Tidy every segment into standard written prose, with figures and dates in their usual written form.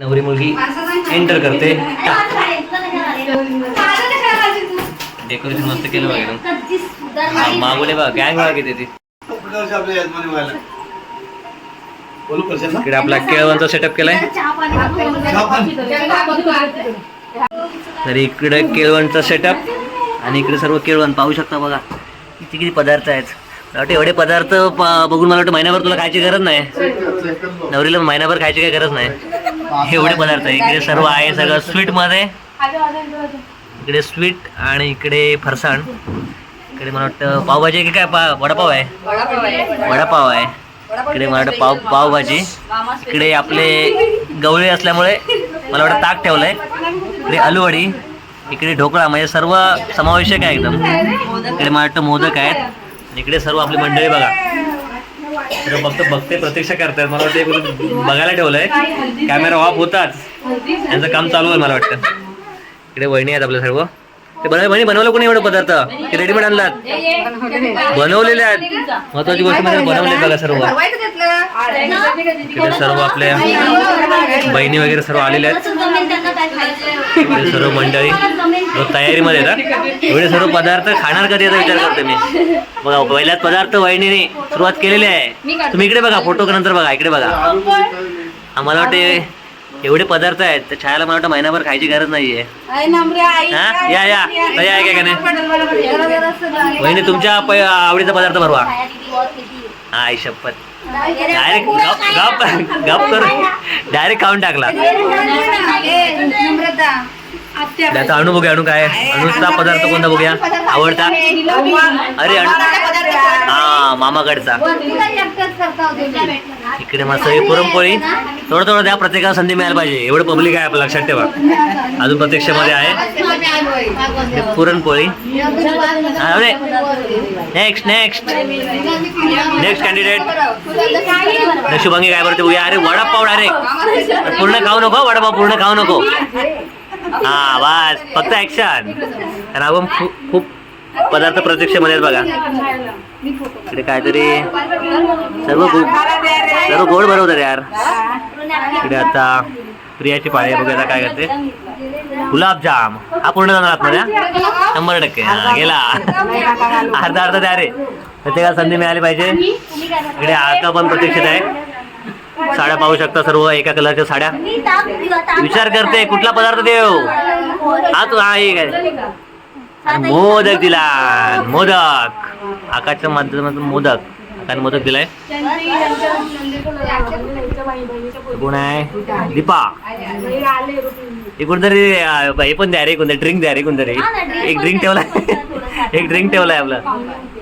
नवरी मुलगी एंटर करते. डेकोरेशन मस्त केलं बघा एकदम. मागवले बघा गँग बघा किती ती. इकडे आपला केळवणचा सेटअप केलाय. तर इकडे केळवणचा सेटअप आणि इकडे सर्व केळवण पाहू शकता बघा किती किती पदार्थ आहेत. वाटते एवढे पदार्थ बघून मला वाटतं महिनाभर तुला खायची गरज नाही. नवरीला महिनाभर खायची काही गरज नाही. एवढे पदार्थ आहे. इकडे सर्व आहे सगळं स्वीट मध्ये. इकडे स्वीट आणि इकडे फरसाण. इकडे मला वाटतं पावभाजी की काय वडापाव आहे. वडापाव आहे. इकडे मला वाटतं पावभाजी. इकडे आपले गवळे असल्यामुळे मला वाटतं ताक ठेवलंय. इकडे आलूवडी. इकडे ढोकळा म्हणजे सर्व समावेशक आहे एकदम. इकडे मला वाटतं मोदक आहेत. इकडे सर्व आपली मंडळी बघा फक्त बघते प्रतीक्षा करतात. मला वाटतं बघायला ठेवलंय. कॅमेरा ऑफ होताच यांचं काम चालू आहे मला वाटतं. इकडे वहिनी आहेत आपल्या सर्व. ते वहिनी बनवलं कोणी एवढं पदार्थ ते रेडीमेड आणलात बनवलेले आहेत. महत्वाची गोष्ट म्हणजे बनवले बघा सर्व. इकडे सर्व आपल्या बहिणी वगैरे सर्व आलेले आहेत. इकडे सर्व मंडळी तयारीमध्ये येतात. एवढे सर्व पदार्थ खाणार कधी याचा विचार करते मी. बघा पहिल्याच पदार्थ वहिनीने सुरुवात केलेली आहे. तुम्ही इकडे बघा फोटो नंतर बघा. इकडे बघा आम्हाला वाटते एवढे पदार्थ आहेत तर छायाला मला वाटतं महिनाभर खायची गरज नाहीये. या या काय का नाही वहिनी तुमच्या आवडीचा पदार्थ भरवा. आई शपथ डायरेक्ट गप कर डायरेक्ट खाऊन टाकला. त्याचा अणू बघूया. अणू काय अणूचा पदार्थ कोणता बघूया आवडता. अरे हा मामाकडचा. इकडे मस्त पुरणपोळी. थोडं थोडं द्या प्रत्येकाला संधी मिळायला पाहिजे. एवढं पब्लिक आहे आपलं लक्षात ठेवा. अजून प्रत्यक्षामध्ये आहे पुरणपोळी. अरे next next next candidate Shubhangi काय बरं बघूया. अरे वडापाव डायरेक्ट पूर्ण खाऊ नको. वडापाव पूर्ण खाऊ नको. हा बस फक्त ऍक्शन. कारण आपण खूप पदार्थ प्रत्यक्षामध्ये बघा. इकडे काहीतरी सर्व गोड बनवतात यार. इकडे आता प्रियाची पाळी बघायला काय करते. गुलाबजाम हा पूर्ण जाणार आतमध्ये 100%. हा गेला अर्धा द्या रे. प्रत्येकाला संधी मिळाली पाहिजे. इकडे आता पण प्रतीक्षित आहे. साड्या पाहू शकता सर्व एका कलरच्या साड्या. विचार करते कुठला पदार्थ देऊ. हा तू हा एक आहे मोदक दिला. मोदक आकाशच्या माध्यमातून मोदक. आकाने मोदक दिलाय. कोण आहे दीपा. हे कोणतरी हे पण द्या रे. कोणतरी ड्रिंक द्या रे. कोणतरी एक ड्रिंक ठेवलाय. एक ड्रिंक ठेवलाय आपला.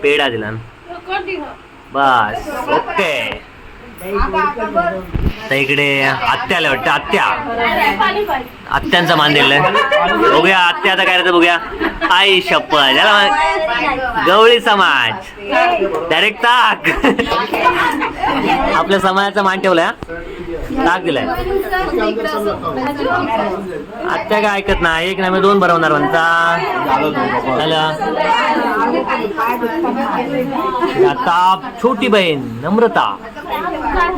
पेढा दिला बस ओके. तर इकडे आत्या आल्या वाटतं. आत्यांचा मान दिलाय. बघूया आत्या आता काय बघूया. आई शपथ याला गवळी समाज डायरेक्ट ताक. आपल्या समाजाचा मान ठेवलाय. ताक दिलाय. आत्या काय ऐकत नाही. एक नाही 2 बनवणार म्हणता. आता छोटी बहीण नम्रता.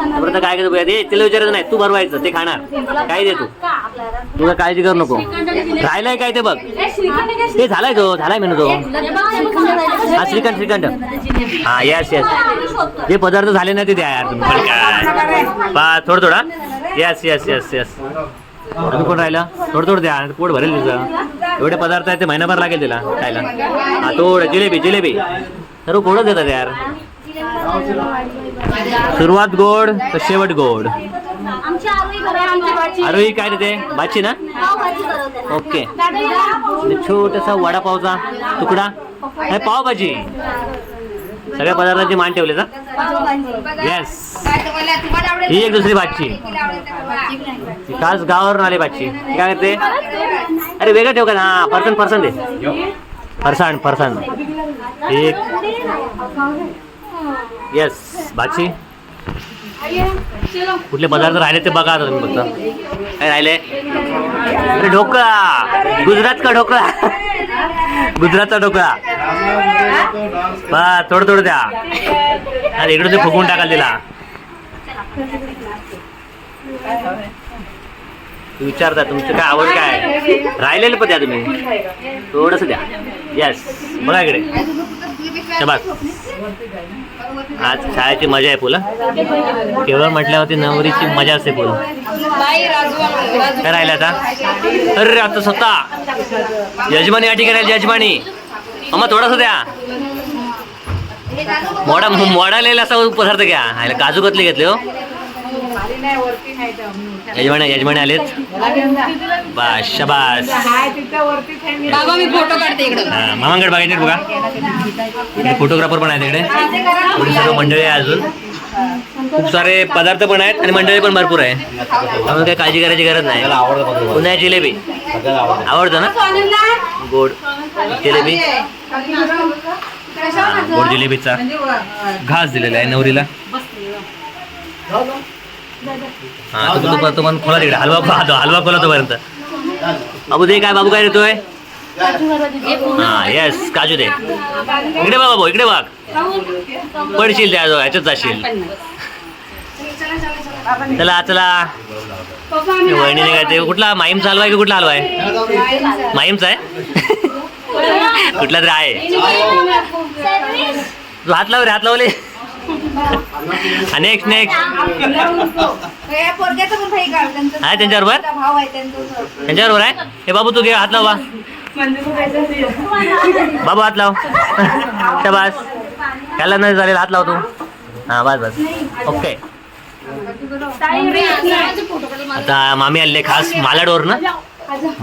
नम्रता काय करतो दे. तिला विचारायचं नाही. तू भरवायचं ते खाणार. काय दे तू. तुला काळजी करू नको. राहिलाय काय ते बघ. ते झालाय तो झालाय मेनू तो. हा श्रीखंड. हा यस यस. जे पदार्थ झाले ना ते द्या यार तुम्ही. पण काय पा थोडा यस यस यस यस. अजून कोण राहिला. थोडं द्या. पोट भरेल तुझं. एवढे पदार्थ आहेत ते महिनाभर लागेल तिला खायला. हा थोडं जिलेबी सर्व गोडच देतात यार. सुरुवात गोड तर शेवट गोड. आरोही काय देते बाची ना. ओके. छोटासा वडापावचा तुकडा. पावभाजी. सगळ्या पदार्थांची मान ठेवले का. येस ही एक दुसरी भाची. खास गावावरून आले भाची. काय करते. अरे वेगळं ठेव का ना. फरसाण दे. फरसाण एक. येस भाची. कुठले पदार्थ राहिले ते बघा तुम्ही फक्त. काय राहिले. अरे ढोकळा. गुजरात का ढोकळा. गुजरातचा ढोकळा. बस थोडं द्या. अरे इकडे ते फुकून टाकाल तिला. विचारता तुमचं काय आवड काय आहे. राहिलेलं पण द्या तुम्ही थोडंसं द्या. येस बघा इकडे शबास. आज छायाची मजा आहे फुलं केवळ म्हटल्यावरती नवरीची मजा असते फुलं. काय राहिलं आता. अरे आता स्वतः यजमानी अटी करायला यजमानी अम्मा थोडंसं द्या. मोडालेला असा पदार्थ घ्या. काजू कतली घेतले हो. यजमानी आलेत. बस शबास. मामांकडे बघायचे बघा फोटोग्राफर पण आहेत तिकडे. थोडी सर्व मंडळी आहे अजून खूप सारे पदार्थ पण आहेत आणि मंडळी पण भरपूर आहे त्यामुळे काही काळजी करायची गरज नाही. पुन्हा जिलेबी आवडतं ना गोड जिलेबी. गोड जिलेबीचा घास दिलेला आहे नवरीला. हा तो पण खोला तिकडे हलवा खोला तोपर्यंत. बाबू दे काय बाबू काय देतोय. हा येस काजू दे. इकडे बघ बाबू इकडे बघ पडशील त्या ह्याच्यात जाशील. चला चला वहिनीने काय ते कुठला माहीमचा हलवा आहे की कुठला हलवा आहे. माहीमचा आहे कुठला तरी आहे. हात लाव रे हात लावले. नेक्स्ट आहे त्यांच्याबरोबर त्यांच्याबरोबर आहे. हे बाबू तू घे हात लाव बाबू हात लाव. शाबास त्याला नाही झालेल हात लाव तू. हा बस बस ओके. आता मामी आले खास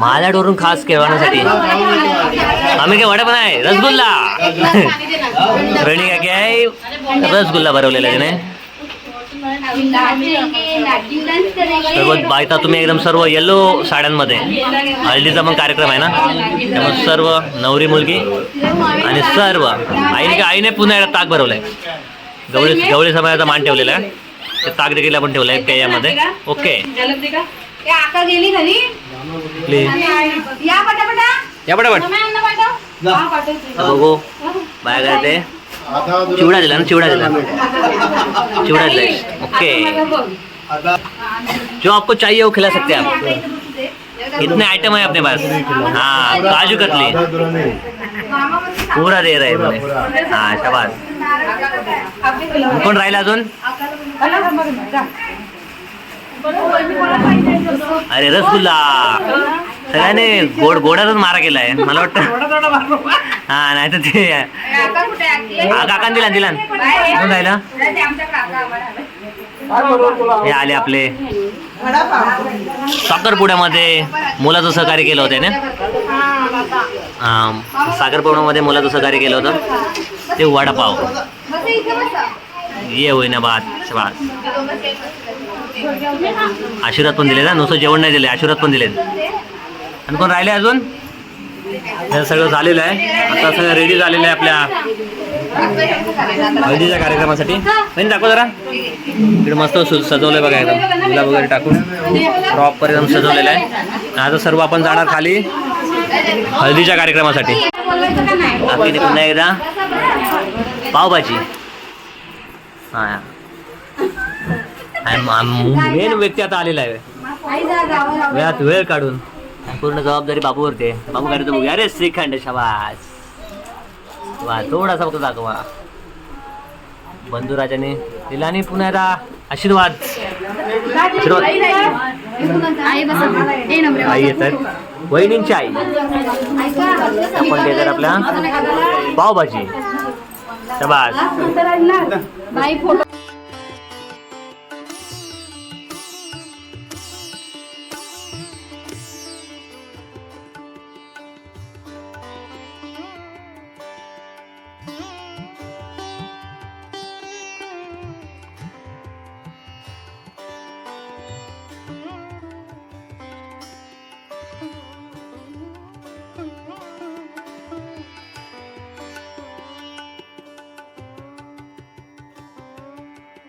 मालाडवरून खास केळवण्यासाठी. आम्ही काय वडा पण आहे रसगुल्ला. रणी काय आहे रसगुल्ला भरवलेला त्याने. सर्व बायता तुम्ही एकदम सर्व येलो साड्यांमध्ये. हळदीचा पण कार्यक्रम आहे ना त्यामुळे सर्व नवरी मुलगी आणि सर्व आईने पुन्हा एकदा ताक भरवलंय. गवळी समाजाचा मान ठेवलेला आहे. ते ताक देखील आपण ठेवलं आहे पेयामध्ये. ओके गेली घरी या पटापट बघू बाय काय ते चिवडा दिला ओके. जो आपको चाहिए वो खिला सकते हैं आप. इतने आइटम है अपने पास. हाँ काजू कतली पूरा दे रहे मुझे. हाँ शाबास. कोण राहिला अजून. अरे रसगुल्ला सगळ्याने गोडाचाच मारा केलाय मला वाटतं. हा नाही तर ते काकान दिला कोण राहिला. हे आले आपले साखरपुड्यामध्ये मुलाचं सहकार्य केलं होतं ना. साखरपुड्यामध्ये मुलाचं सहकार्य केलं होतं ते वडापाव. ये होईना बात शबास. आशीर्वाद पण दिले ना नुसतं जेवण नाही दिले आशीर्वाद पण दिलेत. आणि कोण राहिले अजून. हे सगळं झालेलं आहे. आता सगळं रेडी झालेलं आहे आपल्या हळदीच्या कार्यक्रमासाठी. म्हणजे दाखव जरा इकडे मस्त सजवलंय बघा एकदम गुलाब वगैरे टाकून प्रॉपर एकदम सजवलेलं आहे. आता सर्व आपण जाणार खाली हळदीच्या कार्यक्रमासाठी. बाकीने पुन्हा एकदा पावभाजी. हा मेन व्यक्ती आता आलेला आहे वेळात वेळ काढून. पूर्ण जबाबदारी बाबूवरती आहे. बाबू काय बघूया. अरे श्रीखंड शाबास. वा थोडासा फक्त दाखवा. बंधुराजाने दिला आणि पुन्हा एकदा आशीर्वाद. आई येतात वहिनींची आई. आपण देतात आपल्या पावभाजी शाबास.